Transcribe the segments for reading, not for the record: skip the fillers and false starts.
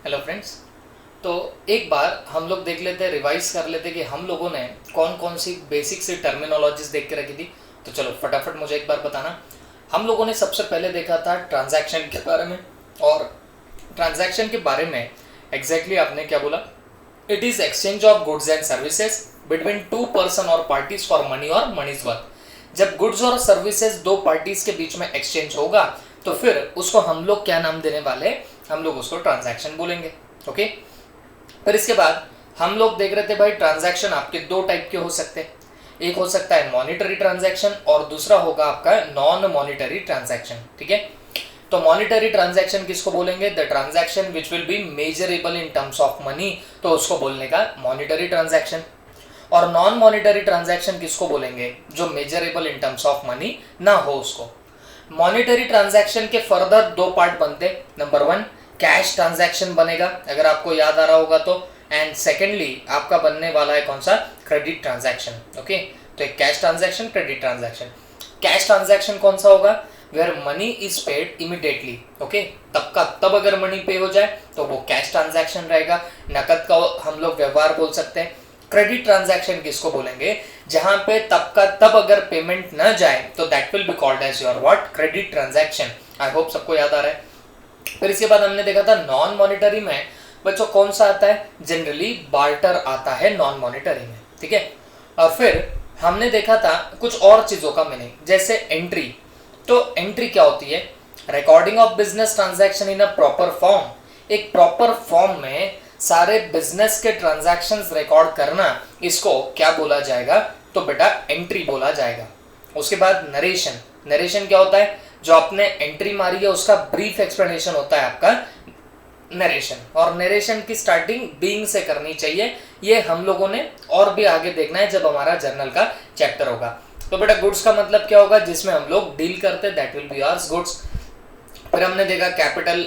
Hello friends. तो एक बार हम लोग देख लेते हैं, रिवाइज कर लेते कि हम लोगों ने कौन कौन सी बेसिक सी टर्मिनोलॉजीज देख के रखी थी। तो चलो फटाफट मुझे एक बार बताना। हम लोगों ने सबसे पहले देखा था ट्रांजैक्शन के बारे में, और ट्रांजैक्शन के बारे में एग्जैक्टली आपने क्या बोला? It is exchange of goods and services between two person और पार्टीज फॉर मनी और मनीज वर्थ। जब गुड्स और सर्विसेज दो पार्टीज के बीच में एक्सचेंज होगा तो फिर उसको हम लोग क्या नाम देने वाले? हम लोग उसको ट्रांजैक्शन बोलेंगे। ओके, फिर इसके बाद हम लोग देख रहे थे भाई, ट्रांजैक्शन आपके दो टाइप के हो सकते हैं। एक हो सकता है मॉनिटरी ट्रांजैक्शन और दूसरा होगा आपका नॉन मॉनिटरी ट्रांजैक्शन। ठीक है, तो मॉनिटरी ट्रांजैक्शन किसको बोलेंगे? The transaction which will be measurable in terms of money, तो उसको बोलने का मॉनिटरी ट्रांजैक्शन। और नॉन मॉनिटरी ट्रांजैक्शन किसको बोलेंगे? जो measurable in terms of money ना हो उसको। मॉनिटरी ट्रांजैक्शन के फर्दर दो पार्ट बनते। नंबर वन, कैश ट्रांजैक्शन बनेगा, अगर आपको याद आ रहा होगा तो। एंड सेकेंडली आपका बनने वाला है कौन सा? Credit transaction. ओके, तो एक cash transaction, credit transaction. Cash transaction कौन सा होगा? Where money is paid immediately. Okay, तब का तब अगर मनी पे हो जाए तो वो कैश ट्रांजैक्शन रहेगा, नकद का हम लोग व्यवहार बोल सकते हैं। क्रेडिट ट्रांजैक्शन किसको बोलेंगे? जहां पे तब का तब अगर पेमेंट न जाए तो that will be called as your what? Credit transaction. I hope सबको याद आ रहा है। फिर इसके बाद हमने देखा था नॉन मॉनिटरी में बच्चों कौन सा आता है? जनरली बार्टर आता है नॉन मॉनिटरी में। ठीक है, और फिर हमने देखा था कुछ और चीजों का मीनिंग, जैसे एंट्री। तो एंट्री क्या होती है? Recording of business transaction in a proper form. एक प्रॉपर फॉर्म में सारे बिजनेस के ट्रांजैक्शंस रिकॉर्ड करना, इसको क्या बोला जाएगा? तो बेटा एंट्री बोला जाएगा। उसके बाद नरेशन। नरेशन क्या होता है? जो आपने एंट्री मारी है उसका ब्रीफ एक्सप्लेनेशन होता है आपका नरेशन। और नरेशन की स्टार्टिंग बीइंग से करनी चाहिए। ये हम लोगों ने और भी आगे देखना है जब हमारा जर्नल का चैप्टर होगा। तो बेटा गुड्स का मतलब क्या होगा? जिसमें हम लोग डील करते हैं, that will be yours goods. फिर हमने देखा कैपिटल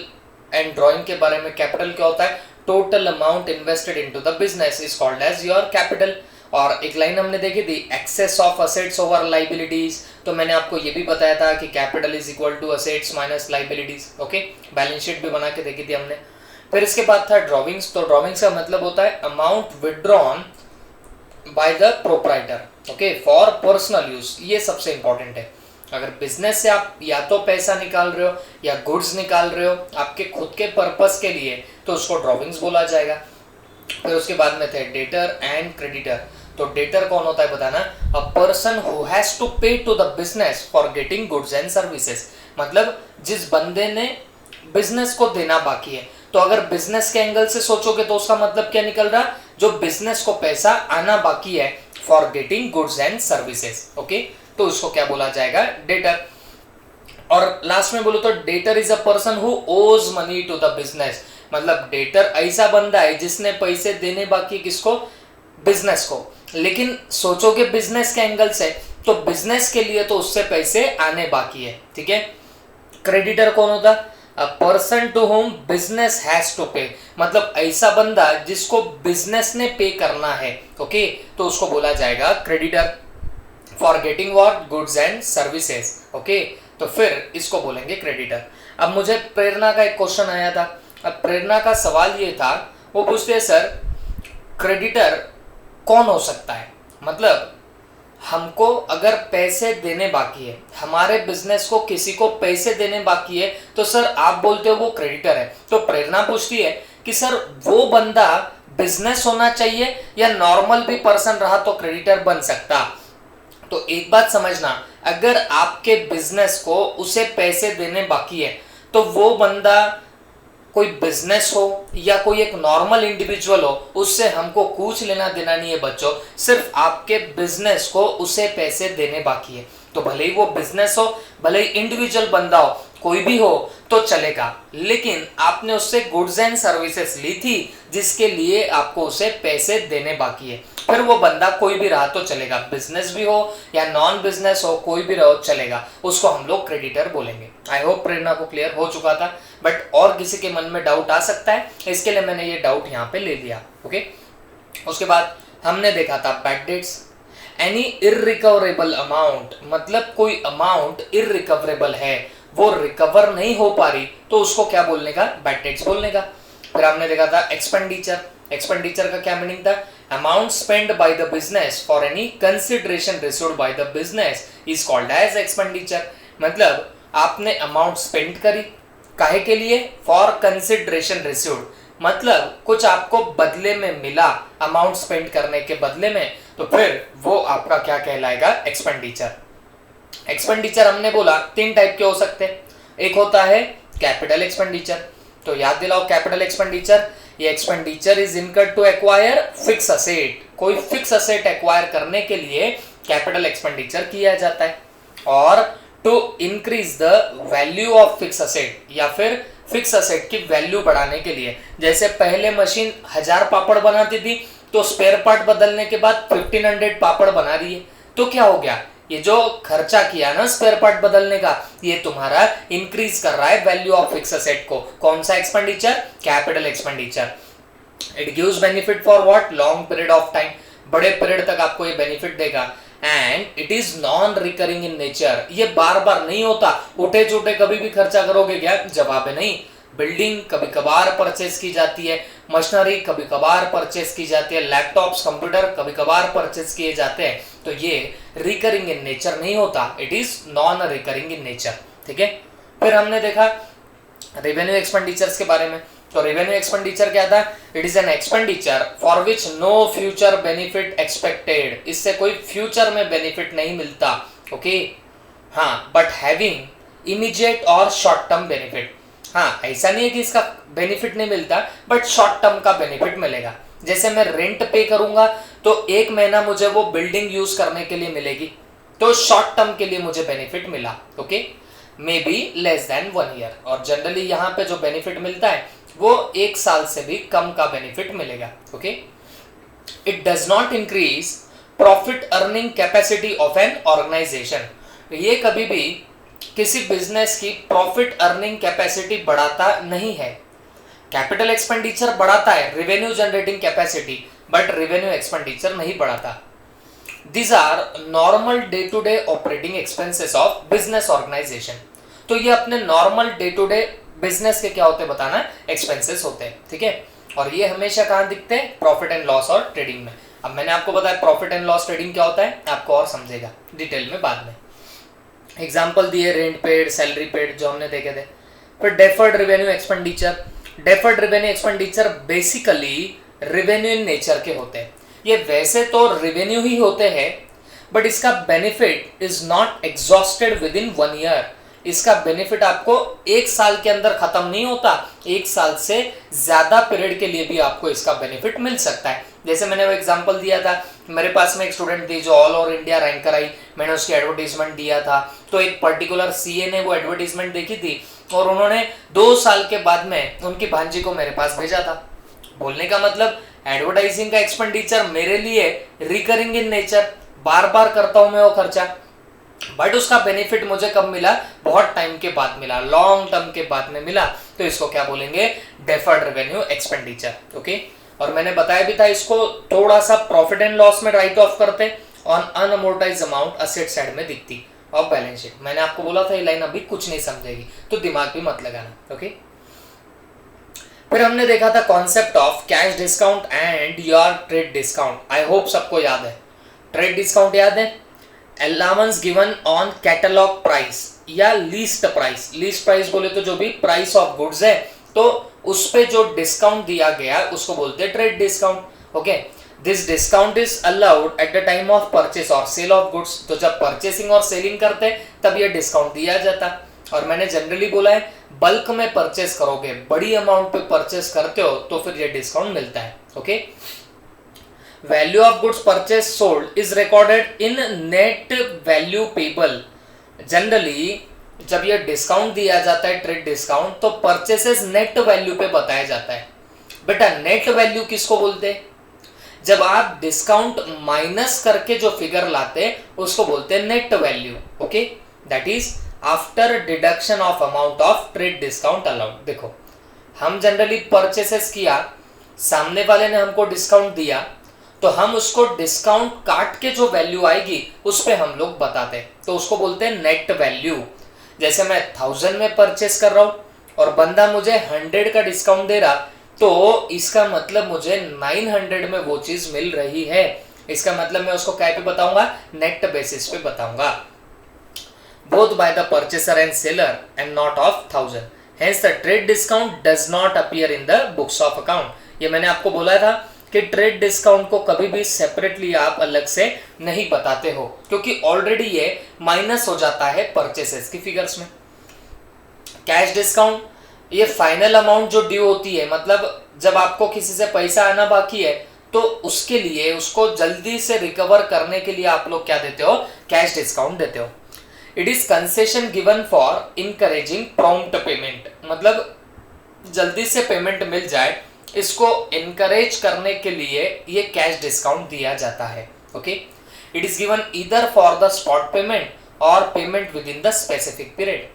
एंड ड्राइंग के बारे में। कैपिटल क्या होता है? Total amount invested into the business is called as your capital. और एक लाइन हमने देखी थी, excess of assets over liabilities. तो मैंने आपको ये भी बताया था कि capital is equal to assets minus liabilities. Okay, balance sheet भी बना के देखी थी हमने। फिर इसके बाद था ड्रॉविंग्स। तो ड्रॉविंग्स का मतलब होता है amount withdrawn bye the proprietor, okay, for personal use. ये सबसे इंपॉर्टेंट है। अगर बिजनेस से आप या तो पैसा निकाल रहे हो या गुड्स निकाल रहे हो आपके खुद के पर्पस के लिए, तो उसको ड्रॉविंग्स बोला जाएगा। फिर उसके बाद में थे डेटर एंड क्रेडिटर। तो डेटर कौन होता है बताना? A person who has to pay to the business for getting goods and services. मतलब जिस बंदे ने बिजनेस को देना बाकी है। तो अगर बिजनेस के एंगल से सोचोगे तो उसका मतलब क्या निकल रहा? जो बिजनेस को पैसा आना बाकी है for getting goods and services. Okay, तो उसको क्या बोला जाएगा? डेटर। और लास्ट में बोलो तो debtor is a person who owes money to the business. मतलब डेटर ऐसा बंदा है जिसने पैसे देने बाकी, किसको? बिजनेस को। लेकिन सोचोगे बिजनेस के एंगल से तो बिजनेस के लिए तो उससे पैसे आने बाकी है। ठीक है, क्रेडिटर कौन होता? A person to whom business has to pay. मतलब ऐसा बंदा जिसको बिजनेस ने पे करना है। ओके, तो उसको बोला जाएगा creditor for getting what? Goods and services. Okay, तो फिर इसको बोलेंगे क्रेडिटर। अब मुझे प्रेरणा का एक क्वेश्चन आया था। अब प्रेरणा का सवाल ये था, वो पूछते हैं सर क्रेडिटर कौन हो सकता है? मतलब हमको अगर पैसे देने बाकी है, हमारे बिजनेस को किसी को पैसे देने बाकी है, तो सर आप बोलते हो वो क्रेडिटर है। तो प्रेरणा पूछती है कि सर वो बंदा बिजनेस होना चाहिए या नॉर्मल भी पर्सन रहा तो क्रेडिटर बन सकता? तो एक बात समझना, अगर आपके बिजनेस को उसे पैसे देने बाकी है तो वो बंदा कोई बिजनेस हो या कोई एक नॉर्मल इंडिविजुअल हो, उससे हमको कुछ लेना देना नहीं है बच्चों। सिर्फ आपके बिजनेस को उसे पैसे देने बाकी है। तो भले ही वो बिजनेस हो, भले ही इंडिविजुअल बंदा हो, कोई भी हो तो चलेगा, लेकिन आपने उससे गुड्स एंड सर्विसेज ली थी जिसके लिए आपको उसे पैसे देने बाकी है। फिर वो बंदा कोई भी रहा तो चलेगा, बिजनेस भी हो या नॉन बिजनेस हो, कोई भी रहो चलेगा, उसको हम लोग क्रेडिटर बोलेंगे। आई होप प्रेरणा को क्लियर हो चुका था, बट और किसी के मन में डाउट आ सकता है, इसके लिए मैंने ये डाउट यहाँ पे ले लिया। ओके, उसके बाद हमने देखा था bad debts. Any irrecoverable amount, मतलब कोई अमाउंट इररिकवरेबल है, वो रिकवर नहीं हो पा रही, तो उसको क्या बोलने का? बैड डेट्स बोलने का। फिर हमने देखा था एक्सपेंडिचर। एक्सपेंडिचर का क्या मीनिंग था? Amount spend by the business for any consideration received by the business is called as expenditure. मतलब आपने अमाउंट स्पेंड करी, काहे के लिए? फॉर कंसिडरेशन रिसीव्ड, मतलब कुछ आपको बदले में मिला अमाउंट स्पेंड करने के बदले में, तो फिर वो आपका क्या कहलाएगा? एक्सपेंडिचर। एक्सपेंडिचर हमने बोला 3 टाइप के हो सकते हैं। एक होता है कैपिटल एक्सपेंडिचर, तो याद दिलाओ कैपिटल एक्सपेंडिचर, ये expenditure is incurred to acquire fix asset. कोई फिक्स असेट एक्वायर करने के लिए कैपिटल एक्सपेंडिचर किया जाता है। और to increase the value of fix asset, या फिर फिक्स असेट की वैल्यू बढ़ाने के लिए। जैसे पहले मशीन 1000 पापड़ बनाती थी, तो स्पेयर पार्ट बदलने के बाद 1500 पापड़ बना रही है, तो क्या हो गया? ये जो खर्चा किया ना स्पेयर पार्ट बदलने का, ये तुम्हारा इंक्रीज कर रहा है वैल्यू ऑफ फिक्स असेट को। कौन सा expenditure? Capital expenditure. It gives benefit for what? Long period of time, बड़े पीरियड तक आपको ये बेनिफिट देगा। And it is non recurring in nature, ये बार बार नहीं होता। उठे चुटे कभी भी खर्चा करोगे क्या? जवाब है नहीं। बिल्डिंग कभी कभार परचेस की जाती है, मशीनरी कभी कभार परचेस की जाती है, लैपटॉप्स कंप्यूटर कभी कभार परचेस किए जाते हैं, तो ये रिकरिंग इन नेचर नहीं होता, it is non recurring in nature. ठीक है, फिर हमने देखा रेवेन्यू एक्सपेंडिचर्स के बारे में। तो रेवेन्यू एक्सपेंडिचर क्या था? It is an expenditure for which no future benefit expected, इससे कोई फ्यूचर में बेनिफिट नहीं मिलता। ओके हाँ, बट हैविंग इमीडिएट और शॉर्ट टर्म बेनिफिट। हाँ, ऐसा नहीं है कि इसका बेनिफिट नहीं मिलता, बट शॉर्ट टर्म का बेनिफिट मिलेगा। जैसे मैं रेंट पे करूंगा तो 1 महीना मुझे वो बिल्डिंग यूज करने के लिए मिलेगी, तो शॉर्ट टर्म के लिए मुझे बेनिफिट मिला। Okay, may be less than 1 year, और जनरली यहाँ पे जो बेनिफिट मिलता है वो 1 साल से भी कम का बेनिफिट मिलेगा। Okay, it does not increase profit earning capacity of an organisation, ये कभी भी किसी बिजनेस की प्रॉफिट अर्निंग कैपेसिटी बढ़ाता नहीं है। कैपिटल एक्सपेंडिचर बढ़ाता है revenue generating capacity, but revenue expenditure नहीं बढ़ाता। These are normal day to day operating expenses of business organization। तो ये अपने normal day to day business के क्या होते हैं बताना, एक्सपेंसेस होते हैं। ठीक है, और ये हमेशा कहाँ दिखते हैं? प्रॉफिट एंड लॉस और ट्रेडिंग में। अब मैंने आपको बताया प्रॉफिट एंड लॉस ट्रेडिंग क्या होता है, आपको और समझेगा डिटेल में बाद में। एग्जाम्पल दिए रेंट पेड, सैलरी पेड, जो हमने देखे थे। फिर deferred revenue expenditure. Deferred revenue expenditure basically revenue in nature के होते हैं। ये वैसे तो रेवेन्यू ही होते हैं, बट इसका benefit is not exhausted with in 1 year. इसका बेनिफिट आपको 1 साल के अंदर खत्म नहीं होता, 1 साल से ज्यादा पीरियड के लिए भी आपको इसका बेनिफिट मिल सकता है। जैसे मैंने वो एग्जांपल दिया था, मेरे पास में एक स्टूडेंट थी जो ऑल ओवर इंडिया रैंकर आई, मैंने उसकी एडवर्टीजमेंट दिया था, तो एक पर्टिकुलर सीए ने वो एडवर्टीजमेंट देखी थी और उन्होंने 2 साल के बाद में उनकी भांजी को मेरे पास भेजा था। बोलने का मतलब एडवर्टाइजिंग का एक्सपेंडिचर मेरे लिए रिकरिंग इन नेचर, बार बार करता हूं मैं वो खर्चा, बट उसका बेनिफिट मुझे कब मिला? बहुत टाइम के बाद मिला, लॉन्ग टर्म के बाद में मिला, तो इसको क्या बोलेंगे? Deferred revenue expenditure. ओके, और मैंने बताया भी था इसको थोड़ा सा प्रॉफिट एंड लॉस में राइट ऑफ करते ऑन अनअमोर्टाइज्ड अमाउंट असेट साइड में दिखती और बैलेंस शीट। मैंने आपको बोला था ये लाइन अभी कुछ नहीं समझेगी, तो दिमाग भी मत लगाना। ओके, फिर हमने देखा था concept of cash discount and your trade discount. I hope सबको याद है। ट्रेड डिस्काउंट याद है? Allowance given on catalogue price या लीस्ट प्राइस। लीस्ट प्राइस बोले तो जो भी प्राइस ऑफ गुड्स है, तो उस पे जो डिस्काउंट दिया गया उसको बोलते हैं trade discount. Okay, this discount is allowed at the time of purchase और सेल ऑफ गुड्स। तो जब परचेसिंग और सेलिंग करते तब ये डिस्काउंट दिया जाता। और मैंने जनरली बोला है बल्क में परचेस करोगे, बड़ी अमाउंट पे परचेस करते हो तो फिर ये डिस्काउंट मिलता है। Okay, value of goods purchase sold is recorded in net value payable. Generally जब ये डिस्काउंट दिया जाता है ट्रेड डिस्काउंट, तो परचेसेस नेट वैल्यू पे बताया जाता है। बेटा नेट वैल्यू किसको बोलते हैं? जब आप डिस्काउंट माइनस करके जो फिगर लाते उसको बोलते हैं net value. Okay, that is after deduction of amount of trade discount allowed. देखो, हम जनरली परचेसेस किया, सामने वाले ने हमको डिस्काउंट दिया, तो हम उसको डिस्काउंट काट के जो वैल्यू आएगी उस पे हम लोग बताते हैं, तो उसको बोलते हैं नेट वैल्यू। जैसे मैं 1000 में परचेस कर रहा हूं और बंदा मुझे 100 का डिस्काउंट दे रहा, तो इसका मतलब मुझे 900 में वो चीज मिल रही है। इसका मतलब मैं उसको क्या पे बताऊंगा, नेट बेसिस पे बताऊंगा। Both by the purchaser and seller and not of 1000, hence the trade discount does not appear in the books of account. ये मैंने आपको बोला था कि ट्रेड डिस्काउंट को कभी भी सेपरेटली आप अलग से नहीं बताते हो, क्योंकि ऑलरेडी ये माइनस हो जाता है परचेसेस की फिगर्स में। कैश डिस्काउंट, ये फाइनल अमाउंट जो ड्यू होती है, मतलब जब आपको किसी से पैसा आना बाकी है तो उसके लिए, उसको जल्दी से रिकवर करने के लिए आप लोग क्या देते हो, कैश डिस्काउंट देते हो। It is concession given for encouraging prompt payment, मतलब जल्दी से पेमेंट मिल जाए, इसको इनकरेज करने के लिए ये कैश डिस्काउंट दिया जाता है। Okay, it is given either for the spot payment और payment within the specific period.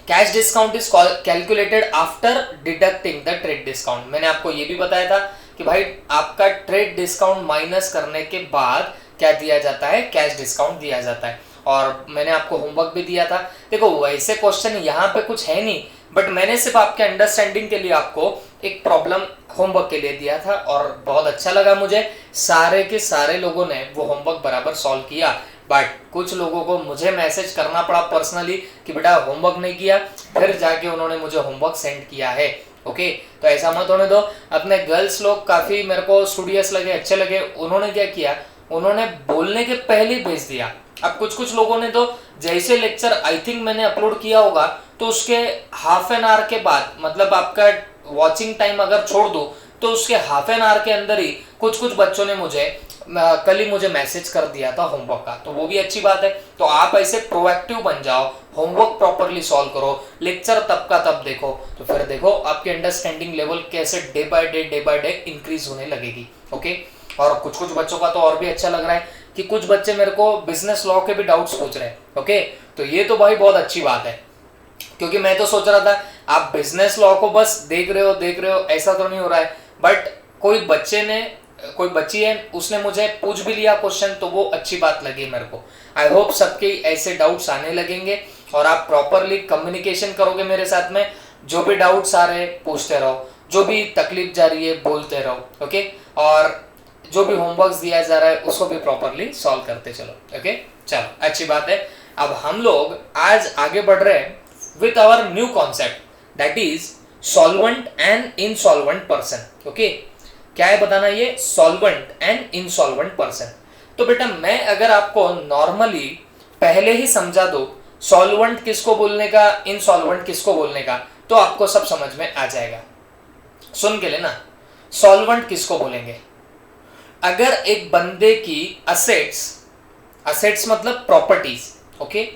Cash discount is calculated after deducting the trade discount. मैंने आपको ये भी बताया था कि भाई आपका ट्रेड डिस्काउंट माइनस करने के बाद क्या दिया जाता है, कैश डिस्काउंट दिया जाता है। और मैंने आपको होमवर्क भी दिया था। देखो वैसे क्वेश्चन यहाँ पे कुछ है नहीं, बट मैंने सिर्फ आपके अंडरस्टैंडिंग के लिए आपको एक प्रॉब्लम होमवर्क के लिए दिया था और बहुत अच्छा लगा मुझे। सारे के सारे लोगों ने वो होमवर्क बराबर सॉल्व किया, बट कुछ लोगों को मुझे मैसेज करना पड़ा पर्सनली कि बेटा होमवर्क नहीं किया, फिर जाके उन्होंने मुझे होमवर्क सेंड किया है। ओके, तो ऐसा मत होने दो। अपने गर्ल्स लोग काफ़ी मेरे को स्टूडियस लगे, अच्छे लगे। उन्होंने क्या किया, उन्होंने बोलने के पहले भेज दिया। अब कुछ लोगों ने तो जैसे लेक्चर आई थिंक मैंने अपलोड किया होगा तो उसके हाफ एन आवर के बाद, मतलब आपका वॉचिंग टाइम अगर छोड़ दो तो उसके हाफ एन आवर के अंदर ही कुछ बच्चों ने मुझे कल ही मुझे मैसेज कर दिया था होमवर्क का, तो वो भी अच्छी बात है। तो आप ऐसे प्रोएक्टिव बन जाओ, होमवर्क प्रॉपरली सॉल्व करो, लेक्चर तब का तब देखो, तो फिर देखो आपकी अंडरस्टैंडिंग लेवल कैसे डे बाय डे इंक्रीज होने लगेगी। ओके, और कुछ बच्चों का तो और भी अच्छा लग रहा है कि कुछ बच्चे मेरे को बिजनेस लॉ के भी डाउट्स पूछ रहे हैं। ओके, तो ये तो भाई बहुत अच्छी बात है, क्योंकि मैं तो सोच रहा था आप बिजनेस लॉ को बस देख रहे हो, ऐसा तो नहीं हो रहा है। बट कोई बच्ची है, उसने मुझे पूछ भी लिया क्वेश्चन, तो वो अच्छी बात लगी मेरे को। आई होप सबके ऐसे डाउट्स आने लगेंगे और आप प्रॉपरली कम्युनिकेशन करोगे मेरे साथ में। जो भी डाउट्स आ रहे हैं पूछते रहो, जो भी तकलीफ जा रही है बोलते रहो। ओके, और जो भी होमवर्क दिया जा रहा है उसको भी प्रॉपरली सॉल्व करते चलो। ओके, चलो अच्छी बात है। अब हम लोग आज आगे बढ़ रहे हैं with our new concept, that is solvent and insolvent person. Okay, क्या है बताना, ये सॉल्वेंट एंड इनसॉल्वेंट पर्सन। तो बेटा मैं अगर आपको नॉर्मली पहले ही समझा दो सॉल्वेंट किसको बोलने का, इनसॉल्वेंट किसको बोलने का, तो आपको सब समझ में आ जाएगा। सुन के लेना, सॉल्वेंट किसको बोलेंगे, अगर एक बंदे की असेट्स मतलब प्रॉपर्टीज, ओके,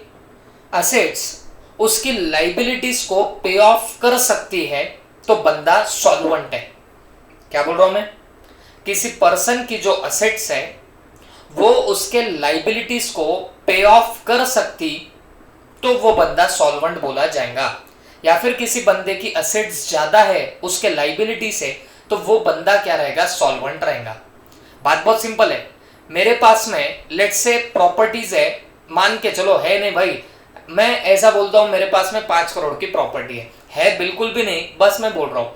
असेट्स उसकी लाइबिलिटीज को पे ऑफ कर सकती है तो बंदा सॉल्वेंट है। क्या बोल रहा हूं मैं, किसी पर्सन की जो असेट्स है वो उसके लाइबिलिटीज को पे ऑफ कर सकती तो वो बंदा सॉल्वेंट बोला जाएगा। या फिर किसी बंदे की असेट्स ज्यादा है उसके लाइबिलिटी से, तो वो बंदा क्या रहेगा, सॉल्वेंट रहेगा। बात बहुत सिंपल है। मेरे पास में लेट्स से प्रॉपर्टीज है, मान के चलो है नहीं भाई, मैं ऐसा बोलता हूं मेरे पास में 5 करोड़ की प्रॉपर्टी है बिल्कुल भी नहीं, बस मैं बोल रहा हूं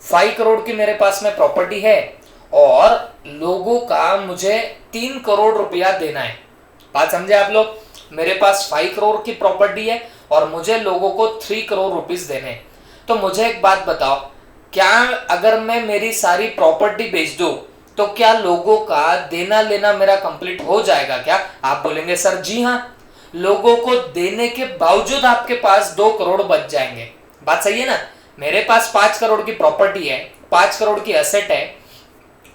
5 करोड़ की मेरे पास में प्रॉपर्टी है और लोगों का मुझे 3 करोड़ रुपया देना है। बात समझे आप लोग, मेरे पास 5 करोड़ की प्रॉपर्टी है और मुझे लोगों को 3 करोड़ रुपीस देने हैं। तो मुझे एक बात बताओ, क्या अगर मैं मेरी सारी प्रॉपर्टी बेच दूं तो क्या लोगों का देना लेना मेरा कंप्लीट हो जाएगा क्या? आप बोलेंगे सर जी हाँ, लोगों को देने के बावजूद आपके पास 2 करोड़ बच जाएंगे। बात सही है ना, मेरे पास 5 करोड़ की प्रॉपर्टी है, 5 करोड़ की एसेट है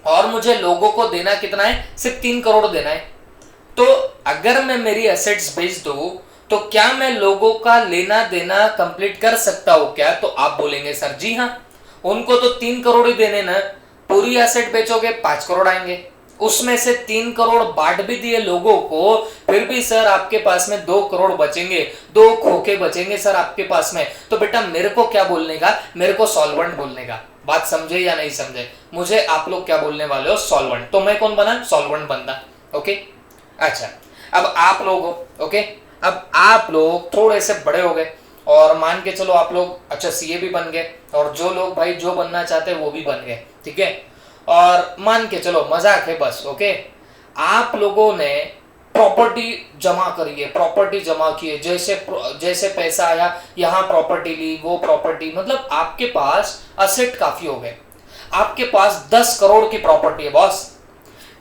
और मुझे लोगों को देना कितना है, सिर्फ 3 करोड़ देना है। तो अगर मैं मेरी एसेट्स बेच दूं तो क्या मैं लोगों का लेना देना कंप्लीट कर सकता हूं क्या? तो आप बोलेंगे सर जी हाँ, उनको तो 3 करोड़ ही देने ना, पूरी एसेट बेचोगे 5 करोड़ आएंगे, उसमें से 3 करोड़ बांट भी दिए लोगों को, फिर भी सर आपके पास में 2 करोड़ बचेंगे, 2 खोखे बचेंगे सर आपके पास में। तो बेटा मेरे को क्या बोलने का, मेरे को सॉल्वेंट बोलने का। बात समझे या नहीं समझे? मुझे आप लोग क्या बोलने वाले हो, सॉल्वेंट। तो मैं कौन बना, सॉल्वेंट बंदा। ओके, अच्छा अब आप लोग हो, ओके, अब आप लोग थोड़े से बड़े हो गए और मान के चलो आप लोग अच्छा सीए भी बन गए, और जो लोग भाई जो बनना चाहते हैं वो भी बन गए, ठीक है। और मान के चलो, मजाक है बस, ओके। आप लोगों ने प्रॉपर्टी जमा करी है, प्रॉपर्टी जमा की है, जैसे जैसे पैसा आया यहाँ प्रॉपर्टी ली, वो प्रॉपर्टी, मतलब आपके पास असेट काफी हो गए। आपके पास 10 करोड़ की प्रॉपर्टी है बॉस,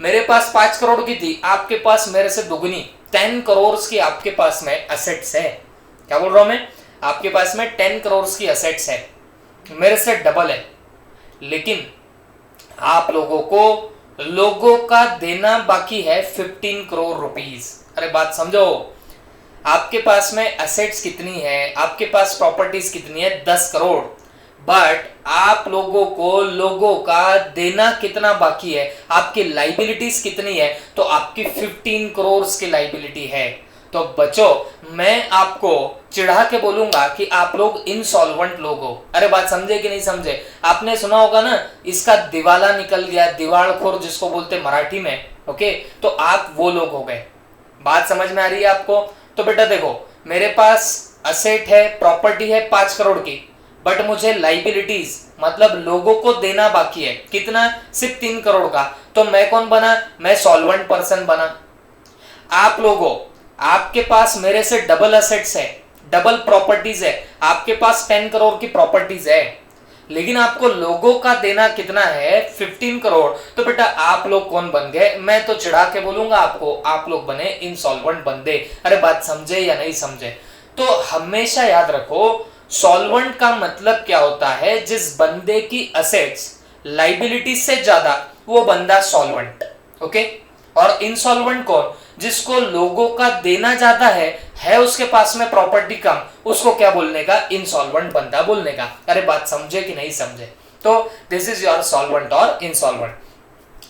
मेरे पास 5 करोड़ की थी, आपके पास मेरे से दुगनी 10 करोड़ की आपके पास में असेट्स है। क्या बोल रहा हूं मैं? आपके पास में 10 करोड़ की असेट्स है, मेरे से डबल है। लेकिन आप लोगों का देना बाकी है 15 करोड़ रुपीस। अरे बात समझो, आपके पास में असेट्स कितनी है, आपके पास प्रॉपर्टीज कितनी है, 10 करोड़, बट आप लोगों का देना कितना बाकी है, आपकी लाइबिलिटीज कितनी है, तो आपकी 15 करोड़ की लाइबिलिटी है। तो बच्चों, मैं आपको चिढ़ा के बोलूंगा कि आप लोग इनसॉल्वेंट लोग हो। अरे बात समझे कि नहीं समझे? आपने सुना होगा ना, इसका दिवाला निकल गया, दिवालखोर जिसको बोलते मराठी में, ओके। तो आप वो लोग हो गए। बात समझ में आ रही है आपको? तो बेटा देखो, मेरे पास असेट है, प्रॉपर्टी है 5 करोड़ की, बट मुझे लाइबिलिटीज मतलब लोगों को देना बाकी है कितना, सिर्फ 3 करोड़ का। तो मैं कौन बना? मैं सॉल्वेंट पर्सन बना। आप लोगों, आपके पास मेरे से डबल असेट्स है, डबल प्रॉपर्टीज है, आपके पास 10 करोड़ की प्रॉपर्टीज है, लेकिन आपको लोगों का देना कितना है, 15 करोड़। तो बेटा आप लोग कौन बन गए? मैं तो चिढ़ा के बोलूंगा आपको, आप लोग बने इंसॉल्वेंट बंदे। अरे बात समझे या नहीं समझे? तो हमेशा याद रखो, सॉल्वेंट का मतलब क्या होता है, जिस बंदे की असेट्स लाइबिलिटी से ज्यादा, वो बंदा सॉल्वेंट, ओके। और इनसॉल्वेंट कौन? जिसको लोगों का देना ज्यादा है उसके पास में प्रॉपर्टी कम, उसको क्या बोलने का? इनसॉल्वेंट बंदा बोलने का। अरे बात समझे कि नहीं समझे? तो दिस इज योर सॉल्वेंट और इनसॉल्वेंट।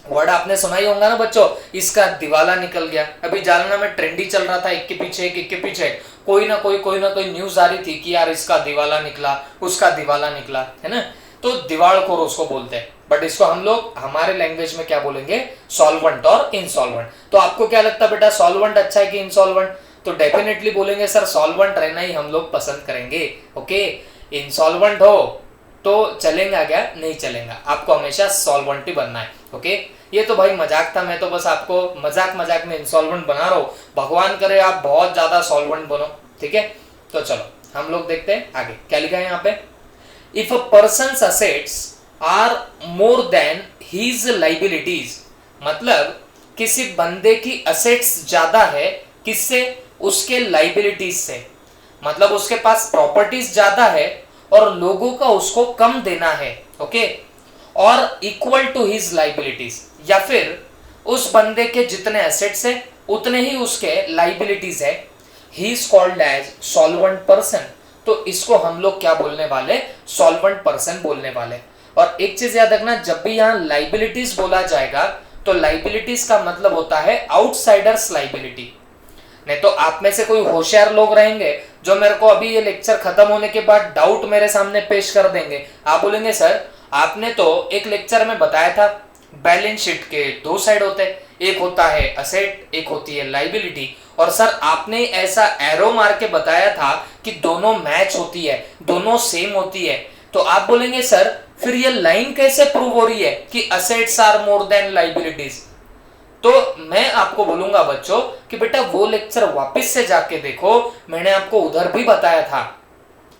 वर्ड आपने सुना ही होगा ना बच्चों, इसका दिवाला निकल गया। अभी जालना में ट्रेंडी चल रहा था, एक के पीछे एक, कोई ना कोई न्यूज आ रही थी कि यार इसका दिवाला निकला, उसका दिवाला निकला, है ना। तो दिवालखोर उसको बोलते हैं, बट इसको हम लोग हमारे लैंग्वेज में क्या बोलेंगे? सॉल्वेंट और इनसॉल्वेंट। तो आपको क्या लगता है बेटा, सॉल्वेंट अच्छा है कि इनसॉल्वेंट? तो डेफिनेटली बोलेंगे सर सॉल्वेंट रहना ही हम लोग पसंद करेंगे, ओके। इनसॉल्वेंट हो तो चलेगा क्या? नहीं चलेगा, आपको हमेशा सॉल्वेंट ही बनना है, ओके। ये तो भाई मजाक था, मैं तो बस आपको मजाक में इंसॉल्वेंट बना रहा हूँ। भगवान करे आप बहुत ज्यादा सॉल्वेंट बनो, ठीक है। तो चलो हम लोग देखते हैं आगे क्या लिखा है यहाँ पे। If a person's assets are more than his liabilities, मतलब किसी बंदे की असेट्स ज्यादा है, किससे? उसके लाइबिलिटीज से। मतलब उसके पास प्रॉपर्टीज ज्यादा है और लोगों का उसको कम देना है, ओके। और इक्वल टू हिज लाइबिलिटीज, या फिर उस बंदे के जितने एसेट्स है उतने ही उसके लाइबिलिटीज है, he is called as solvent person. तो इसको हम लोग क्या बोलने वाले? सॉल्वेंट पर्सन बोलने वाले। और एक चीज याद रखना, जब भी यहाँ लाइबिलिटीज बोला जाएगा तो लाइबिलिटीज का मतलब होता है आउटसाइडर्स लाइबिलिटी। नहीं तो आप में से कोई होशियार लोग रहेंगे जो मेरे को अभी ये लेक्चर खत्म होने के बाद डाउट मेरे सामने पेश कर देंगे। आप बोलेंगे सर आपने तो एक लेक्चर में बताया था बैलेंस शीट के 2 साइड होते हैं, एक होता है असेट, एक होती है लाइबिलिटी, और सर आपने ऐसा एरो मार के बताया था कि दोनों मैच होती है, दोनों सेम होती है। तो आप बोलेंगे सर फिर ये लाइन कैसे प्रूव हो रही है कि assets are more than liabilities? तो मैं आपको बोलूंगा बच्चों कि बेटा वो लेक्चर वापस से जाके देखो, मैंने आपको उधर भी बताया था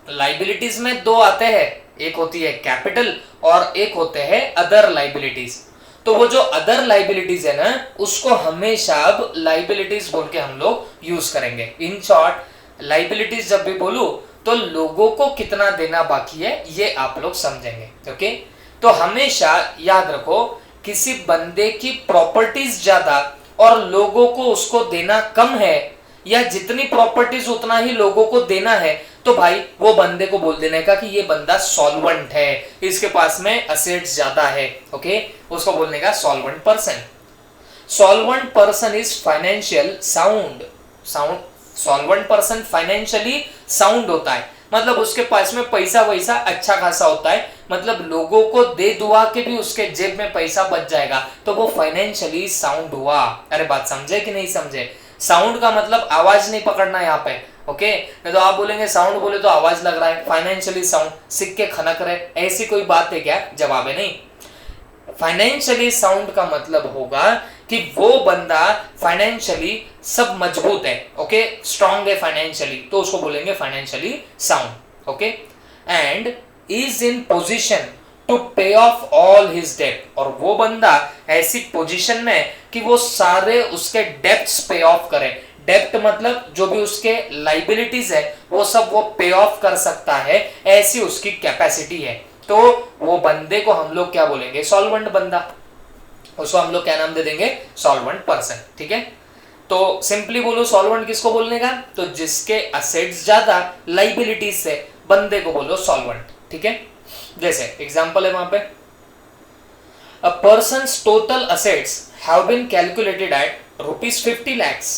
लाइबिलिटीज में 2 आते हैं, एक होती है कैपिटल और एक होते हैं अदर लाइबिलिटीज। तो वो जो अदर लाइबिलिटीज है ना, उसको हमेशा अब लाइबिलिटीज बोल के हम लोग यूज करेंगे। इन शॉर्ट लाइबिलिटीज जब भी बोलूं तो लोगों को कितना देना बाकी है ये आप लोग समझेंगे, ओके। तो हमेशा याद रखो, किसी बंदे की प्रॉपर्टीज ज्यादा और लोगों को उसको देना कम है, या जितनी प्रॉपर्टीज उतना ही लोगों को देना है, तो भाई वो बंदे को बोल देने का कि ये बंदा सॉल्वेंट है, इसके पास में असेट्स ज्यादा है, ओके। उसको बोलने का solvent person. Solvent person is financial sound. Solvent person financially sound होता है, मतलब उसके पास में पैसा वैसा अच्छा खासा होता है, मतलब लोगों को दे दुआ के भी उसके जेब में पैसा बच जाएगा, तो वो फाइनेंशियली साउंड हुआ। अरे बात समझे कि नहीं समझे? साउंड का मतलब आवाज नहीं पकड़ना यहाँ पे, ओके नहीं तो आप बोलेंगे साउंड बोले तो आवाज लग रहा है, फाइनेंशियली साउंड, सिक्के खनक रहे, ऐसी कोई बात है क्या? जवाब है नहीं। फाइनेंशियली साउंड का मतलब होगा कि वो बंदा फाइनेंशियली सब मजबूत है, ओके, स्ट्रांग है फाइनेंशियली, तो उसको बोलेंगे financially sound, okay. And is in position to pay off all his debt, और वो बंदा ऐसी पोजीशन में है कि वो सारे उसके डेब्ट्स पे ऑफ करे। डेब्ट मतलब जो भी उसके लाइबिलिटीज है वो सब वो पे ऑफ कर सकता है, ऐसी उसकी कैपेसिटी है। तो वो बंदे को हम लोग क्या बोलेंगे? सॉल्वेंट बंदा। उसको हम लोग क्या नाम दे देंगे? सॉल्वेंट पर्सन, ठीक है। तो सिंपली बोलो सॉल्वेंट किसको बोलने का? तो जिसके असेट्स ज्यादा लाइबिलिटीज से, बंदे को बोलो सॉल्वेंट, ठीक है। जैसे एग्जांपल है वहां पे, a persons total assets have been calculated at ₹50 lakhs।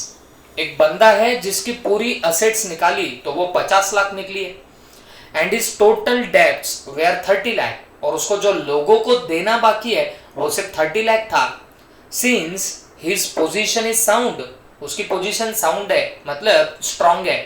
एक बंदा है जिसकी पूरी असेट्स निकाली तो वो 50 लाख निकली है। And is total debts were 30 lakh, और उसको जो लोगों को देना बाकी है वो सिर्फ 30 लाख था। Since his position is sound, उसकी पोजीशन साउंड है मतलब स्ट्रांग है,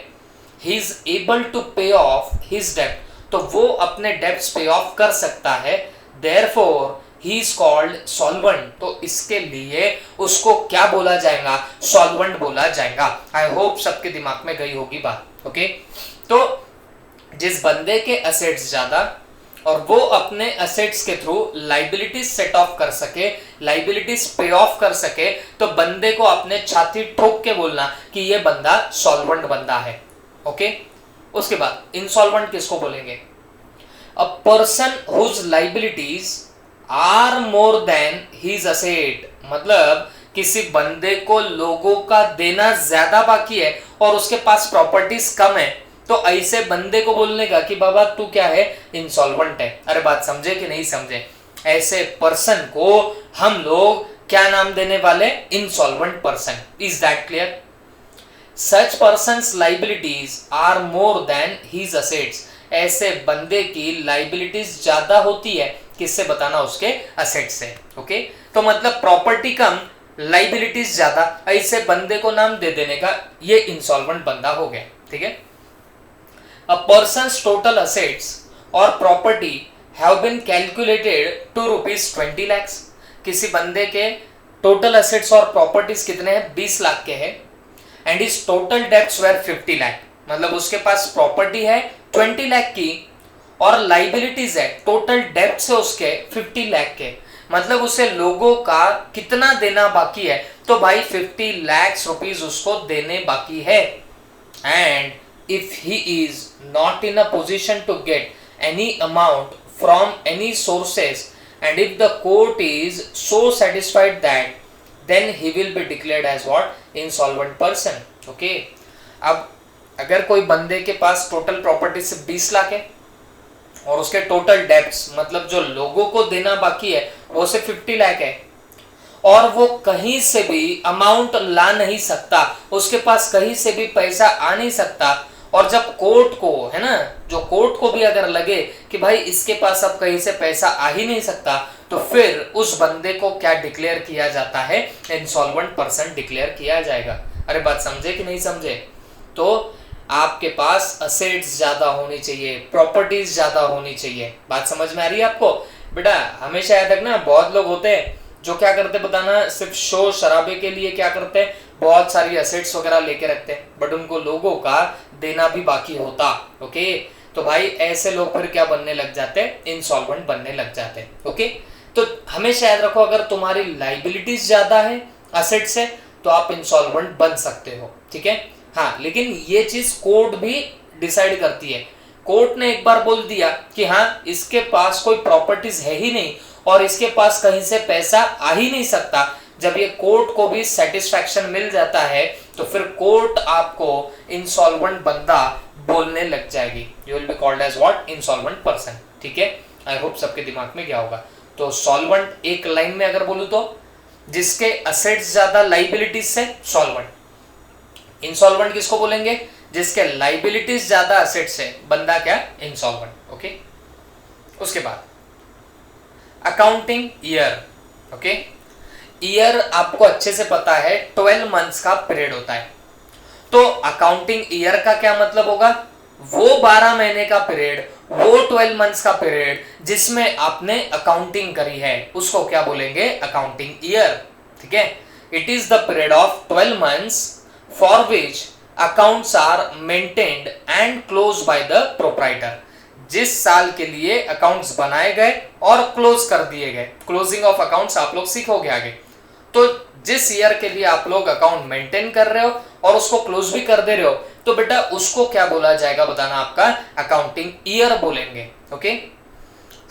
he is able to pay of his डेब्ट, तो वो अपने डेब्ट्स पे ऑफ कर सकता है। Therefore he is called solvent, तो इसके लिए उसको क्या बोला जाएगा? सॉल्वेंट बोला जाएगा। आई होप सबके दिमाग में गई होगी बात, ओके। तो जिस बंदे के असेट्स ज्यादा और वो अपने असेट्स के थ्रू लाइबिलिटीज सेट ऑफ कर सके, लाइबिलिटीज पे ऑफ कर सके, तो बंदे को अपने छाती ठोक के बोलना कि ये बंदा सॉल्वेंट बंदा है, ओके। उसके बाद इंसॉल्वेंट किसको बोलेंगे? A person whose liabilities are more than his asset, मतलब किसी बंदे को लोगों का देना ज्यादा बाकी है और उसके पास प्रॉपर्टीज कम है, तो ऐसे बंदे को बोलने का कि बाबा तू क्या है? इंसॉल्वेंट है। अरे बात समझे कि नहीं समझे? ऐसे पर्सन को हम लोग क्या नाम देने वाले? Insolvent person. Is that clear? Such persons liabilities are more than his assets, ऐसे बंदे की लाइबिलिटीज ज्यादा होती है, किससे बताना? उसके असेट से, ओके। तो मतलब प्रॉपर्टी कम, लाइबिलिटीज ज्यादा, ऐसे बंदे को नाम दे देने का ये इंसॉल्वेंट बंदा हो गया, ठीक है। A person's total assets or property have been calculated to ₹20 lakhs। किसी बंदे के टोटल असेट्स और प्रॉपर्टीज कितने हैं? 20 लाख के हैं। And is total debts were 50 lakh, मतलब उसके पास प्रॉपर्टी है 20 लाख की और लाइबिलिटीज है, टोटल डेब्ट्स है उसके 50 लाख के, मतलब उसे लोगों का कितना देना बाकी है? तो भाई 50 लाख रुपीज उसको देने बाकी है। And if he is not in a position to get any amount from any sources, and if the court is so satisfied that, then he will be declared as what? Insolvent person, okay। अब अगर कोई बंदे के पास total property से 20 लाख है और उसके total debts मतलब जो लोगों को देना बाकी है वो से 50 लाख है, और वो कहीं से भी अमाउंट ला नहीं सकता, उसके पास कहीं से भी पैसा आ नहीं सकता, और जब कोर्ट को, है ना, जो कोर्ट को भी अगर लगे कि भाई इसके पास अब कहीं से पैसा आ ही नहीं सकता, तो फिर उस बंदे को क्या डिक्लेयर किया जाता है? इंसॉल्वेंट पर्सन डिक्लेयर किया जाएगा। अरे बात समझे कि नहीं समझे? तो आपके पास असेट्स ज्यादा होनी चाहिए, प्रॉपर्टीज ज्यादा होनी चाहिए। बात समझ में आ रही है आपको? बेटा हमेशा याद रखना, बहुत लोग होते हैं जो क्या करते बताना, सिर्फ शो शराबे के लिए क्या करते हैं, बहुत सारी असेट्स वगैरह लेके रखते हैं, बट उनको लोगों का देना भी बाकी होता, ओके। तो भाई ऐसे लोग फिर क्या बनने लग जाते हैं? इंसॉल्वेंट बनने लग जाते हैं, ओके। तो हमेशा याद रखो, अगर तुम्हारी लाइबिलिटीज ज्यादा है असेट से तो आप इंसॉल्वेंट बन सकते हो, ठीक है। हाँ, लेकिन ये चीज कोर्ट भी डिसाइड करती है। कोर्ट ने एक बार बोल दिया कि हाँ इसके पास कोई प्रॉपर्टीज है ही नहीं और इसके पास कहीं से पैसा आ ही नहीं सकता, जब ये कोर्ट को भी सेटिस्फैक्शन मिल जाता है तो फिर कोर्ट आपको इंसॉल्वेंट बंदा बोलने लग जाएगी। You will be called as what? Insolvent person, ठीक है। आई होप सबके दिमाग में क्या होगा। तो सॉल्वेंट एक लाइन में अगर बोलूं तो जिसके असेट्स ज्यादा लाइबिलिटीज से, सॉल्वेंट। इंसॉल्वेंट किसको बोलेंगे? जिसके लाइबिलिटीज ज्यादा असेट से, बंदा क्या? Insolvent, okay. उसके बाद अकाउंटिंग ईयर, ओके। ईयर आपको अच्छे से पता है 12 मंथ्स का पीरियड होता है। तो अकाउंटिंग ईयर का क्या मतलब होगा? वो 12 महीने का पीरियड, वो 12 मंथ्स का पीरियड जिसमें आपने अकाउंटिंग करी है, उसको क्या बोलेंगे? Accounting year. ठीक है, it is the period of 12 months for which accounts are maintained and close by the proprietor. जिस साल के लिए अकाउंट्स बनाए गए और क्लोज कर दिए गए, क्लोजिंग ऑफ अकाउंट्स आप लोग सीखोगे आगे। तो जिस ईयर के लिए आप लोग अकाउंट मेंटेन कर रहे हो और उसको क्लोज भी कर दे रहे हो, तो बेटा उसको क्या बोला जाएगा बताना, आपका अकाउंटिंग ईयर बोलेंगे। Okay,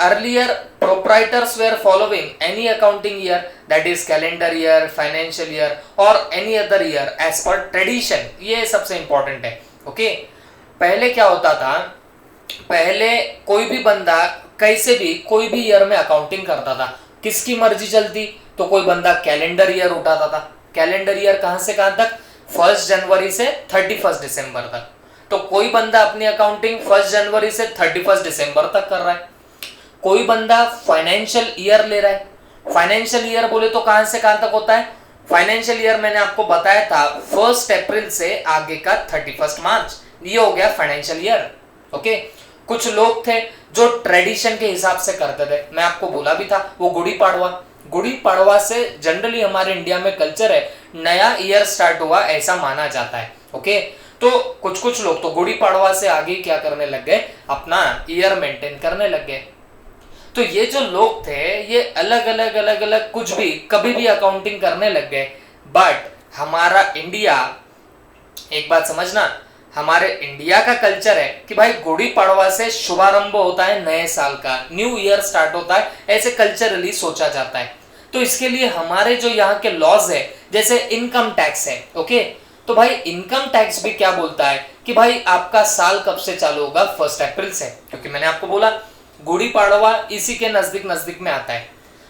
earlier proprietors were following any accounting year, that is calendar year, financial year और any other year as per tradition. ये सबसे इंपॉर्टेंट है। ओके, पहले क्या होता था, पहले कोई भी बंदा कैसे भी कोई भी ईयर में अकाउंटिंग करता था, किसकी मर्जी चलती, तो कोई बंदा कैलेंडर ईयर उठाता था। कैलेंडर ईयर कहां से कहां तक? 1 जनवरी से 31 दिसंबर तक। तो कोई बंदा अपनी अकाउंटिंग 1 जनवरी से 31 दिसंबर तक कर रहा है। कोई बंदा फाइनेंशियल ईयर ले रहा है। फाइनेंशियल ईयर बोले तो कहां से कहां तक होता है? फाइनेंशियल ईयर मैंने आपको बताया था 1 अप्रैल से आगे का 31 मार्च, ये हो गया फाइनेंशियल ईयर। ओके, कुछ लोग थे जो ट्रेडिशन के हिसाब से करते थे, मैं आपको बोला भी था, वो गुड़ी पाड़वा। गुड़ी पाड़वा से जनरली हमारे इंडिया में कल्चर है, नया ईयर स्टार्ट हुआ ऐसा माना जाता है। ओके, तो कुछ लोग तो गुड़ी पाड़वा से आगे क्या करने लग गए, अपना ईयर मेंटेन करने लग गए। तो ये जो लोग थे ये अलग अलग कुछ भी कभी भी अकाउंटिंग करने लग गए। बट हमारा इंडिया, एक बात समझना, हमारे इंडिया का कल्चर है कि भाई गुड़ी पड़वा से शुभारंभ होता है नए साल का, न्यू ईयर स्टार्ट होता है, ऐसे कल्चरली सोचा जाता है। तो इसके लिए हमारे जो यहाँ के लॉज है, जैसे इनकम टैक्स है, ओके, तो भाई इनकम टैक्स भी क्या बोलता है कि भाई आपका साल कब से चालू होगा? 1 अप्रैल से, क्योंकि मैंने आपको बोला गुड़ी पड़वा इसी के नजदीक में आता है।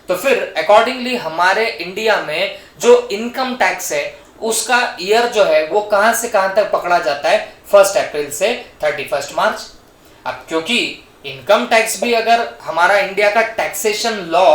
तो फिर अकॉर्डिंगली हमारे इंडिया में जो इनकम टैक्स है उसका ईयर जो है वो कहां से कहां तक पकड़ा जाता है? 1 अप्रैल से 31 मार्च। अब क्योंकि इनकम टैक्स भी अगर हमारा इंडिया का टैक्सेशन लॉ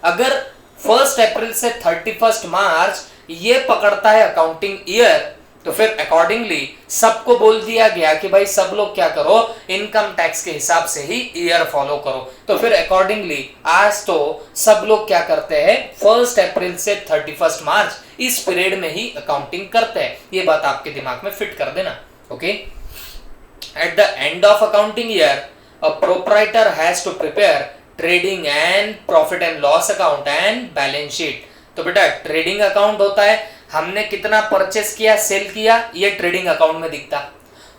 अगर 1 अप्रैल से 31 मार्च ये पकड़ता है अकाउंटिंग ईयर, तो फिर अकॉर्डिंगली सबको बोल दिया गया कि भाई सब लोग क्या करो, इनकम टैक्स के हिसाब से ही ईयर फॉलो करो। तो फिर अकॉर्डिंगली आज तो सब लोग क्या करते हैं, 1 अप्रैल से 31 मार्च इस पीरियड में ही अकाउंटिंग करते हैं। ये बात आपके दिमाग में फिट कर देना। Okay, at the end of accounting year a proprietor has to prepare trading and profit and loss account and balance sheet. तो बेटा ट्रेडिंग अकाउंट होता है, हमने कितना परचेस किया, सेल किया, ये ट्रेडिंग अकाउंट में दिखता।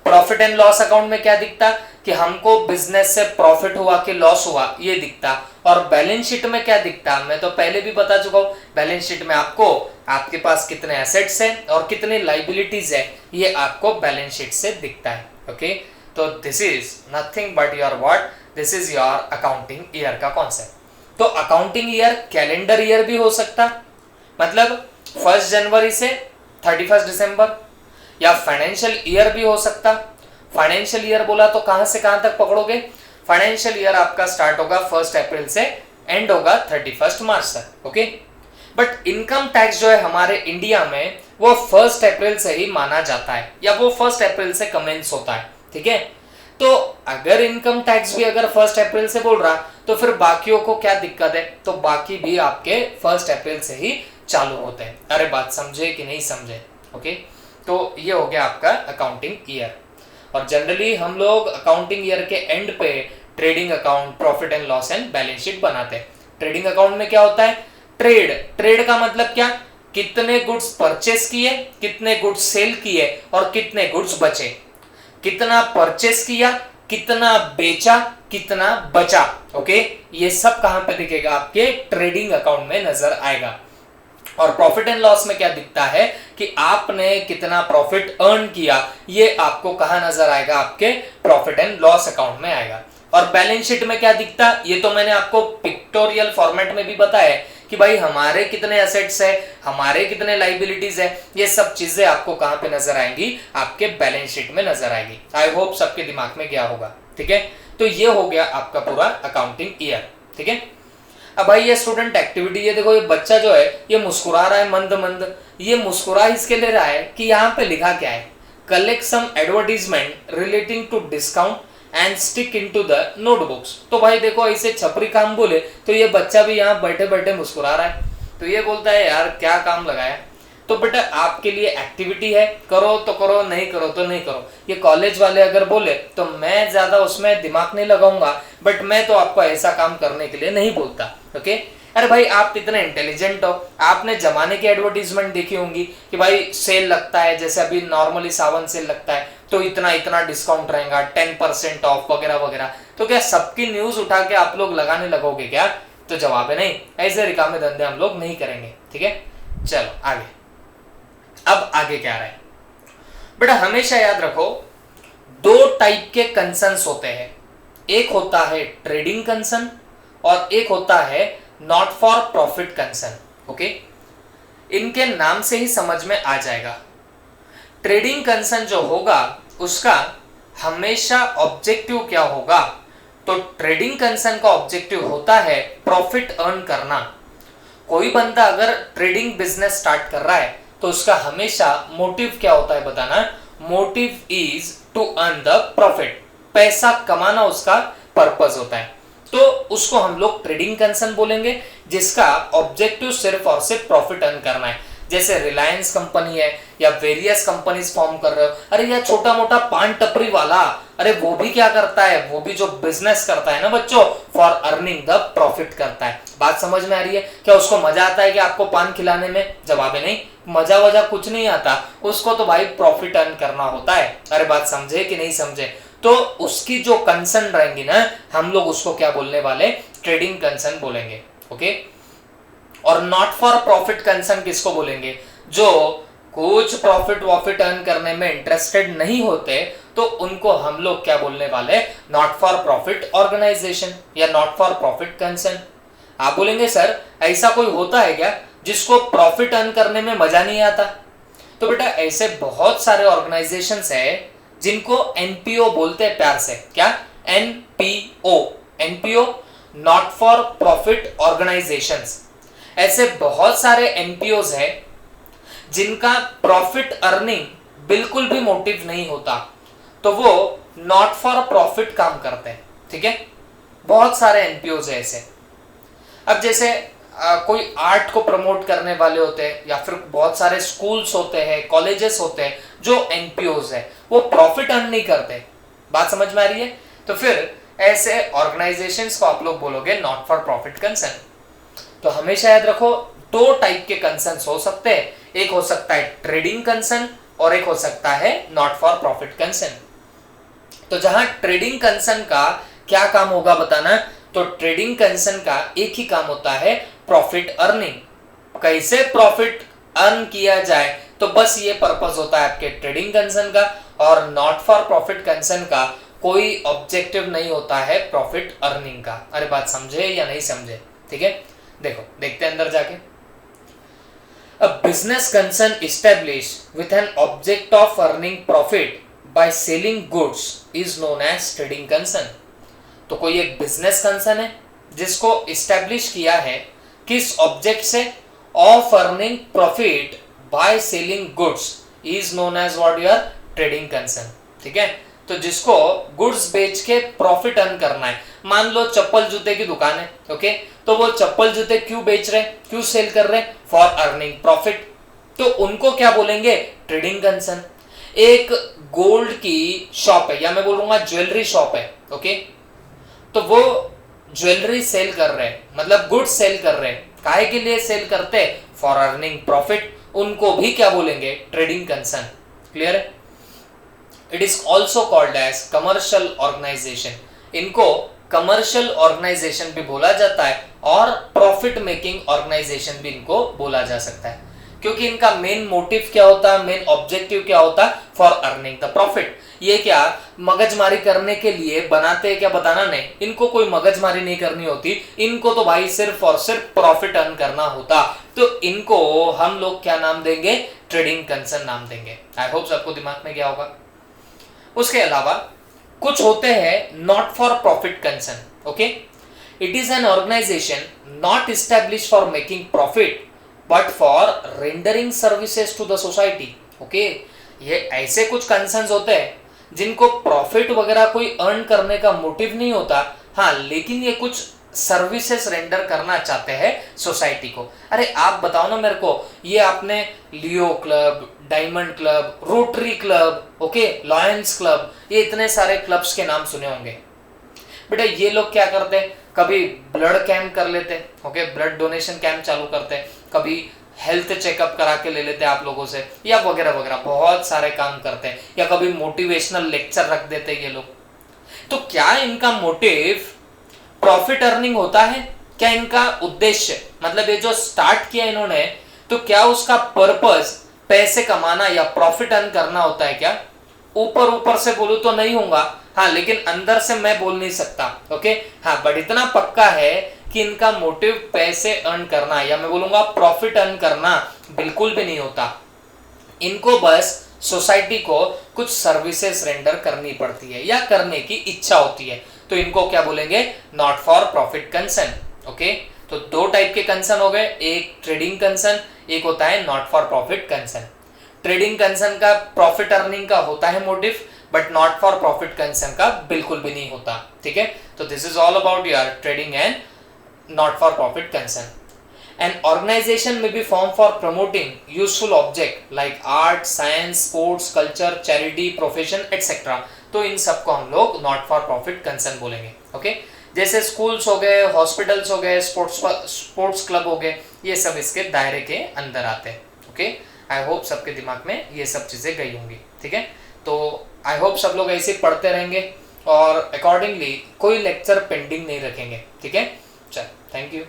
प्रॉफिट एंड लॉस अकाउंट में क्या दिखता कि हमको बिजनेस से प्रॉफिट हुआ कि लॉस हुआ, ये दिखता। और बैलेंस शीट में क्या दिखता, मैं तो पहले भी बता चुका हूं, बैलेंस शीट में आपको आपके पास कितने एसेट्स हैं और कितने लाइबिलिटीज है, ये आपको बैलेंस शीट से दिखता है। ओके, तो this is nothing but your what, this is your accounting year का कॉन्सेप्ट। तो अकाउंटिंग ईयर कैलेंडर ईयर भी हो सकता, मतलब 1 जनवरी से 31 दिसंबर, या फाइनेंशियल ईयर भी हो सकता। फाइनेंशियल ईयर बोला तो कहां से कहां तक पकड़ोगे? फाइनेंशियल ईयर आपका स्टार्ट होगा 1 अप्रैल से, एंड होगा 31 मार्च तक। ओके, बट इनकम टैक्स जो है हमारे इंडिया में वो 1 अप्रैल से ही माना जाता है, या वो 1 अप्रैल से कमेंस होता है। ठीक है, तो अगर इनकम टैक्स भी अगर 1 अप्रैल से बोल रहा, तो फिर बाकियों को क्या दिक्कत है? तो बाकी भी आपके 1 अप्रैल से ही चालू होते हैं। अरे बात समझे कि नहीं समझे? ओके, तो ये हो गया आपका अकाउंटिंग ईयर। और जनरली हम लोग अकाउंटिंग ईयर के एंड पे trading account, profit and loss and balance sheet बनाते हैं। ट्रेडिंग अकाउंट में क्या होता है? ट्रेड, ट्रेड का मतलब क्या? कितने गुड्स परचेस किए, कितने गुड्स सेल किए और कितने गुड्स बचे, कितना परचेस किया, कितना बेचा, कितना बचा। ओके, ये सब कहां पे दिखेगा? आपके ट्रेडिंग अकाउंट में नजर आएगा। और प्रॉफिट एंड लॉस में क्या दिखता है कि आपने कितना प्रॉफिट अर्न किया, ये आपको कहां नजर आएगा? आपके प्रॉफिट एंड लॉस अकाउंट में आएगा। और बैलेंस शीट में क्या दिखता, ये तो मैंने आपको पिक्टोरियल फॉर्मेट में भी बताया कि भाई हमारे कितने एसेट्स है, हमारे कितने लाइबिलिटीज है, ये सब चीजें आपको कहां पे नजर आएंगी? आपके बैलेंस शीट में नजर आएगी। आई होप सबके दिमाग में गया होगा। ठीक है, तो ये हो गया आपका पूरा अकाउंटिंग ईयर। ठीक है, अब भाई ये स्टूडेंट एक्टिविटी, ये देखो ये बच्चा जो है ये मुस्कुरा रहा है मंद मंद, ये मुस्कुरा इसके ले रहा है कि यहाँ पे लिखा क्या है? collect some advertisement relating to discount and stick into the notebooks। तो भाई देखो ऐसे छपरी काम बोले तो ये बच्चा भी यहाँ बैठे बैठे मुस्कुरा रहा है, तो ये बोलता है यार क्या काम लगाया। तो बेटा आपके लिए एक्टिविटी है, करो तो करो, नहीं करो तो नहीं करो। ये कॉलेज वाले अगर बोले तो मैं ज्यादा उसमें दिमाग नहीं लगाऊंगा, बट मैं तो आपको ऐसा काम करने के लिए नहीं बोलता। ओके, अरे भाई आप इतने इंटेलिजेंट हो, आपने जमाने की एडवर्टीजमेंट देखी होंगी कि भाई सेल लगता है, जैसे अभी नॉर्मली सावन सेल लगता है तो इतना इतना डिस्काउंट रहेगा, 10% ऑफ वगैरह वगैरह। तो क्या सबकी न्यूज उठा के आप लोग लगाने लगोगे क्या? तो जवाब है नहीं, ऐसे रिकामे धंधे हम लोग नहीं करेंगे। ठीक है, चलो आगे। अब आगे क्या रहा है बेटा, हमेशा याद रखो दो टाइप के कंसर्न्स होते हैं, एक होता है ट्रेडिंग कंसर्न और एक होता है not for profit concern. Okay, इनके नाम से ही समझ में आ जाएगा। ट्रेडिंग कंसर्न जो होगा उसका हमेशा ऑब्जेक्टिव क्या होगा, तो ट्रेडिंग कंसर्न का ऑब्जेक्टिव होता है प्रॉफिट अर्न करना। कोई बंदा अगर ट्रेडिंग बिजनेस स्टार्ट कर रहा है तो उसका हमेशा मोटिव क्या होता है बताना, motive is to earn the profit, पैसा कमाना उसका पर्पस होता है। तो उसको हम लोग ट्रेडिंग कंसर्न बोलेंगे, जिसका ऑब्जेक्टिव सिर्फ और सिर्फ प्रॉफिट अर्न करना है। जैसे रिलायंस कंपनी है या वेरियस कंपनीज फॉर्म कर रहे हो, अरे यार छोटा मोटा पान टपरी वाला, अरे वो भी क्या करता है, वो भी जो बिजनेस करता है ना बच्चों, फॉर अर्निंग द प्रॉफिट करता है। बात समझ में आ रही है? क्या उसको मजा आता है कि आपको पान खिलाने में? जवाब है नहीं, मजा वजा कुछ नहीं आता उसको, तो भाई प्रॉफिट अर्न करना होता है। अरे बात समझे कि नहीं समझे? तो उसकी जो कंसर्न रहेंगी ना, हम लोग उसको क्या बोलने वाले, ट्रेडिंग कंसर्न बोलेंगे। ओके, और नॉट फॉर प्रॉफिट कंसर्न किसको बोलेंगे, जो कुछ प्रॉफिट वॉफिट अर्न करने में इंटरेस्टेड नहीं होते, तो उनको हम लोग क्या बोलने वाले, नॉट फॉर प्रॉफिट ऑर्गेनाइजेशन या नॉट फॉर प्रॉफिट कंसर्न। आप बोलेंगे सर ऐसा कोई होता है क्या जिसको प्रॉफिट अर्न करने में मजा नहीं आता? तो बेटा ऐसे बहुत सारे ऑर्गेनाइजेशंस है जिनको एनपीओ बोलते हैं प्यार से। क्या? NPO, NPO not for profit organisations. ऐसे बहुत सारे एनपीओज है जिनका प्रॉफिट अर्निंग बिल्कुल भी मोटिव नहीं होता, तो वो नॉट फॉर प्रॉफिट काम करते हैं। ठीक है, बहुत सारे एनपीओज है ऐसे। अब जैसे कोई आर्ट को प्रमोट करने वाले होते हैं, या फिर बहुत सारे स्कूल्स होते हैं, कॉलेजेस होते हैं जो एनपीओज है, वो प्रॉफिट अर्न नहीं करते। बात समझ में आ रही है? तो फिर ऐसे ऑर्गेनाइजेशंस को आप लोग बोलोगे नॉट फॉर प्रॉफिट कंसर्न। तो हमेशा याद रखो दो टाइप के कंसर्न हो सकते हैं, एक हो सकता है ट्रेडिंग कंसर्न और एक हो सकता है नॉट फॉर प्रॉफिट कंसर्न। तो जहां ट्रेडिंग कंसर्न का क्या काम होगा बताना, तो ट्रेडिंग कंसर्न का एक ही काम होता है प्रॉफिट अर्निंग। कैसे प्रॉफिट अर्न किया जाए, तो बस ये पर्पस होता है आपके ट्रेडिंग कंसर्न का। और नॉट फॉर प्रॉफिट कंसर्न का कोई ऑब्जेक्टिव नहीं होता है प्रॉफिट अर्निंग का। अरे बात समझे या नहीं समझे? ठीक है, देखो देखते हैं अंदर जाके। A business concern established with an object of earning profit by selling goods is known as trading concern। तो कोई एक बिजनेस कंसर्न है जिसको इस्टेब्लिश किया है किस ऑब्जेक्ट से, of earning profit by selling goods is known as what your trading concern. ठीक है, तो जिसको गुड्स बेच के प्रॉफिट अर्न करना है। मान लो चप्पल जूते की दुकान है, ओके, तो वो चप्पल जूते क्यों बेच रहे, क्यों सेल कर रहे, फॉर अर्निंग प्रॉफिट, तो उनको क्या बोलेंगे, ट्रेडिंग कंसर्न। एक गोल्ड की शॉप है, या मैं बोलूंगा ज्वेलरी शॉप है, ओके, तो वो ज्वेलरी सेल कर रहे हैं, मतलब गुड्स सेल कर रहे हैं, काहे के लिए सेल करते, फॉर अर्निंग प्रॉफिट, उनको भी क्या बोलेंगे, ट्रेडिंग कंसर्न। क्लियर है? It is also called as commercial organisation. इनको कमर्शियल ऑर्गेनाइजेशन भी बोला जाता है और प्रॉफिट मेकिंग ऑर्गेनाइजेशन भी इनको बोला जा सकता है, क्योंकि इनका मेन मोटिव क्या होता है, मेन ऑब्जेक्टिव क्या होता है, फॉर अर्निंग द प्रॉफिट। ये क्या मगजमारी करने के लिए बनाते हैं क्या, बताना नहीं, इनको कोई मगजमारी नहीं करनी होती, इनको तो भाई सिर्फ और सिर्फ प्रॉफिट अर्न करना होता, तो इनको हम लोग क्या नाम देंगे, ट्रेडिंग कंसर्न नाम देंगे। आई होप सबको दिमाग में क्या होगा। उसके अलावा कुछ होते हैं not for profit concern. Okay, it is an organisation not established for making profit but for rendering services to the society. Okay, ये ऐसे कुछ कंसर्न्स होते हैं जिनको प्रॉफिट वगैरह कोई अर्न करने का मोटिव नहीं होता, हाँ, लेकिन ये कुछ सर्विसेज रेंडर करना चाहते हैं सोसाइटी को। अरे आप बताओ ना मेरे को, ये आपने Leo club, diamond club, rotary club, okay, lions club, ये इतने सारे क्लब्स के नाम सुने होंगे। बेटा ये लोग क्या करते हैं, कभी ब्लड कैंप कर लेते, ओके, ब्लड डोनेशन कैंप चालू करते, कभी हेल्थ चेकअप करा के ले लेते आप लोगों से, या वगैरह वगैरह बहुत सारे काम करते हैं, या कभी मोटिवेशनल लेक्चर रख देते ये लोग। तो क्या इनका मोटिव प्रॉफिट अर्निंग होता है? क्या इनका उद्देश्य, मतलब ये जो स्टार्ट किया इन्होंने, तो क्या उसका पर्पस पैसे कमाना या प्रॉफिट अर्न करना होता है क्या? ऊपर ऊपर से बोलूं तो नहीं होगा, हाँ, लेकिन अंदर से मैं बोल नहीं सकता, ओके, हाँ, बट इतना पक्का है कि इनका मोटिव पैसे अर्न करना या मैं बोलूंगा प्रॉफिट अर्न करना बिल्कुल भी नहीं होता। इनको बस सोसाइटी को कुछ सर्विसेज रेंडर करनी पड़ती है या करने की इच्छा होती है, तो इनको क्या बोलेंगे? Not for profit concern. Okay, तो दो टाइप के कंसर्न हो गए, एक ट्रेडिंग कंसर्न, एक होता है not for profit concern. Trading concern का प्रॉफिट अर्निंग का होता है motive, but not for profit concern का बिल्कुल भी नहीं होता। ठीक है, तो this is all about your trading and not for profit concern. An organization may be formed for promoting useful object like art, science, sports, culture, charity, profession, etc. तो इन सबको हम लोग नॉट फॉर प्रॉफिट कंसर्न बोलेंगे। Okay, जैसे schools हो गए, hospitals हो गए, स्पोर्ट्स क्लब हो गए, ये सब इसके दायरे के अंदर आते हैं। ओके, आई होप सबके दिमाग में ये सब चीज़ें गई होंगी। ठीक है, तो आई होप सब लोग ऐसे पढ़ते रहेंगे और अकॉर्डिंगली कोई लेक्चर पेंडिंग नहीं रखेंगे। ठीक है, चल, थैंक यू।